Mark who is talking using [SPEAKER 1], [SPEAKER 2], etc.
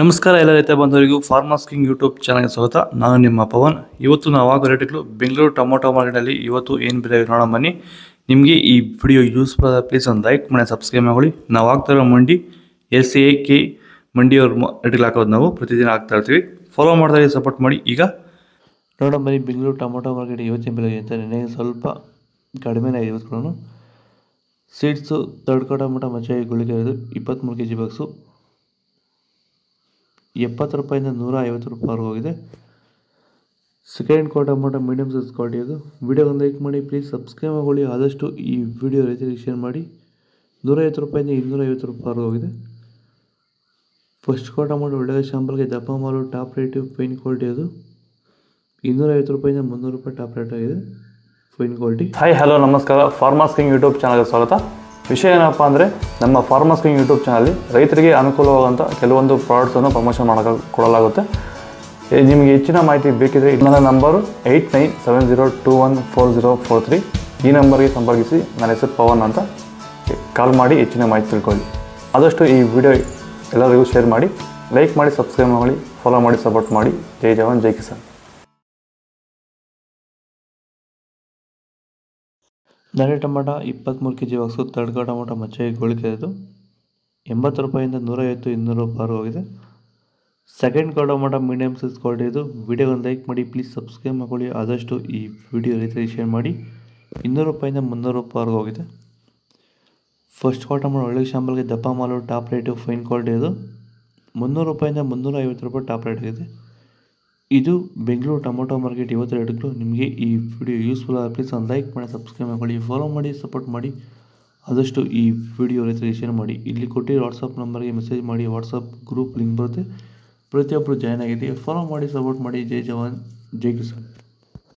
[SPEAKER 1] ನಮಸ್ಕಾರ ಎಲ್ಲ ರೈತ ಬಂಧುವರಿಗೂ ಫಾರ್ಮರ್ಸ್ ಕಿಂಗ್ ಯೂಟ್ಯೂಬ್ ಚಾನಲ್ಗೆ ಸ್ವಾಗತ. ನಾನು ನಿಮ್ಮ ಪವನ್. ಇವತ್ತು ನಾವು ಆಗೋ ರೇಟ್ಗಳು ಬೆಂಗಳೂರು ಟೊಮೊಟೊ ಮಾರ್ಕೆಟಲ್ಲಿ ಇವತ್ತು ಏನು ಬೆಲೆ ನೋಡೋಣ ಬನ್ನಿ. ನಿಮಗೆ ಈ ವಿಡಿಯೋ ಯೂಸ್ಫುಲ್ ಆದ ಪ್ಲೀಸ್ ಒಂದು ಲೈಕ್ ಮಾಡಿ ಸಬ್ಸ್ಕ್ರೈಬ್ ಮಾಡಿ. ನಾವು ಆಗ್ತಾರೋ ಮಂಡಿ SAK ಮಂಡಿಯವ್ರ ರೇಟ್ಗಳು ಹಾಕೋದು ನಾವು ಪ್ರತಿದಿನ ಆಗ್ತಾ ಇರ್ತೀವಿ. ಫಾಲೋ ಮಾಡ್ತಾ ಸಪೋರ್ಟ್ ಮಾಡಿ. ಈಗ ನೋಡೋಣ ಬನ್ನಿ ಬೆಂಗಳೂರು ಟೊಮೊಟೊ ಮಾರ್ಕೆಟ್ ಇವತ್ತಿನ ಬೆಲೆ ಅಂತ ನೆನೆಗೆ ಸ್ವಲ್ಪ ಕಡಿಮೆನೇ ಇದೆ. ಇವತ್ತು ಸೀಡ್ಸು ತಡ್ಕೋ ಟೊಮೊಟೊ ಮಚ್ಚೆ ಗುಳಿಗೆ ಇರೋದು 23 kg ಬಾಕ್ಸು 70 ರೂಪಾಯಿಂದ 150 ರೂಪಾಯಿವರೆಗೂ ಹೋಗಿದೆ. Second tomato medium size quality ಅದು. ವಿಡಿಯೋ ಒಂದು ಲೈಕ್ ಮಾಡಿ ಪ್ಲೀಸ್, ಸಬ್ಸ್ಕ್ರೈಬ್ ಮಾಡಿ. ಆದಷ್ಟು ಈ ವಿಡಿಯೋ ರೈತರಿಗೆ ಶೇರ್ ಮಾಡಿ. 150 ರೂಪಾಯಿಂದ 250 ರೂಪಾಯಿವರೆಗೂ ಹೋಗಿದೆ. ಫಸ್ಟ್ ಟೊಮೊಟೊ ಒಳ್ಳೆಯ ಶಾಂಪಲ್ಗೆ ದಪ್ಪ ಮಾಲು ಟಾಪ್ ರೇಟು ಫೈನ್ ಕ್ವಾಲಿಟಿ ಅದು. 250 ರೂಪಾಯಿಂದ 300 ರೂಪಾಯಿ ಟಾಪ್ ರೇಟ್ ಆಗಿದೆ ಫೈನ್ ಕ್ವಾಲಿಟಿ. ಹಾಯ್ ಹಲೋ ನಮಸ್ಕಾರ, ಫಾರ್ಮರ್ಸ್ ಕಿಂಗ್ ಯೂಟ್ಯೂಬ್ ಚಾನಲ್ಗೆ ಸ್ವಾಗತ. ವಿಷಯ ಏನಪ್ಪ ಅಂದರೆ, ನಮ್ಮ ಫಾರ್ಮರ್ಸ್ ಕಿಂಗ್ ಯೂಟ್ಯೂಬ್ ಚಾನಲ್ಲಿ ರೈತರಿಗೆ ಅನುಕೂಲವಾದಂಥ ಕೆಲವೊಂದು ಪ್ರಾಡಕ್ಟ್ಸನ್ನು ಪ್ರಮೋಷನ್ ಕೊಡಲಾಗುತ್ತೆ. ನಿಮಗೆ ಹೆಚ್ಚಿನ ಮಾಹಿತಿ ಬೇಕಿದ್ರೆ ನನ್ನ ನಂಬರು 8970214043. ಈ ನಂಬರ್ಗೆ ಸಂಪರ್ಕಿಸಿ. ನನ್ನ ಹೆಸರು ಪವನ್ ಅಂತ. ಕಾಲ್ ಮಾಡಿ ಹೆಚ್ಚಿನ ಮಾಹಿತಿ ತಿಳ್ಕೊಳ್ಳಿ. ಆದಷ್ಟು ಈ ವಿಡಿಯೋ ಎಲ್ಲರಿಗೂ ಶೇರ್ ಮಾಡಿ, ಲೈಕ್ ಮಾಡಿ, ಸಬ್ಸ್ಕ್ರೈಬ್ ಮಾಡಿ, ಫಾಲೋ ಮಾಡಿ, ಸಪೋರ್ಟ್ ಮಾಡಿ. ಜೈ ಜವಾನ್ ಜೈ ಕಿಸಾನ್. ನಾಳೆ ಟೊಮೊಟೊ 23 kg ಬಾಕ್ಸು ತಡ್ಕೋ ಟೊಮೊಟೊ ಮಚ್ಚೆ ಗೋಳಿಕೆ ಇದು 80 ರೂಪಾಯಿಂದ 150 200 ರೂಪಾಯಿ ಹೋಗಿದೆ. Second tomato medium size quality ಇದು. ವಿಡಿಯೋ ಒಂದು ಲೈಕ್ ಮಾಡಿ ಪ್ಲೀಸ್, ಸಬ್ಸ್ಕ್ರೈಬ್ ಮಾಡ್ಕೊಳ್ಳಿ. ಆದಷ್ಟು ಈ ವಿಡಿಯೋ ರೈತರಿಗೆ ಶೇರ್ ಮಾಡಿ. 200 ರೂಪಾಯಿಂದ 300 ರೂಪಾಯಿವರೆಗೂ ಹೋಗಿದೆ. ಫಸ್ಟ್ ಟೊಮೊಟೊ ಒಳ್ಳೆ ಶಾಂಪಲ್ಗೆ ದಪ್ಪ ಮಾಲು ಟಾಪ್ ರೇಟು ಫೈನ್ ಕ್ವಾಲಿಟಿ ಇದು. 300 ರೂಪಾಯಿಂದ 350 ರೂಪಾಯಿ ಟಾಪ್ ರೇಟ್ ಆಗಿದೆ. ಇದು ಬೆಂಗಳೂರು ಟೊಮೊಟೊ ಮಾರ್ಕೆಟ್ ಇವತ್ತು ರೇಟ್ಗಳು. ನಿಮಗೆ ಈ ವಿಡಿಯೋ ಯೂಸ್ಫುಲ್ ಆದ ಪ್ಲೀಸ್ ಒಂದು ಲೈಕ್ ಮಾಡಿ, ಸಬ್ಸ್ಕ್ರೈಬ್ ಮಾಡಿ, ಫಾಲೋ ಮಾಡಿ, ಸಪೋರ್ಟ್ ಮಾಡಿ. ಆದಷ್ಟು ಈ ವಿಡಿಯೋ ರೈತರಿಗೆ ಶೇರ್ ಮಾಡಿ. ಇಲ್ಲಿ ಕೊಟ್ಟಿರೋ ವಾಟ್ಸಪ್ ನಂಬರ್ಗೆ ಮೆಸೇಜ್ ಮಾಡಿ. ವಾಟ್ಸಪ್ ಗ್ರೂಪ್ ಲಿಂಕ್ ಬರುತ್ತೆ, ಪ್ರತಿಯೊಬ್ಬರು ಜಾಯ್ನ್ ಆಗಿದೆ. ಫಾಲೋ ಮಾಡಿ, ಸಪೋರ್ಟ್ ಮಾಡಿ. ಜೈ ಜವಾನ್ ಜೈ ಕಿಸಾನ್.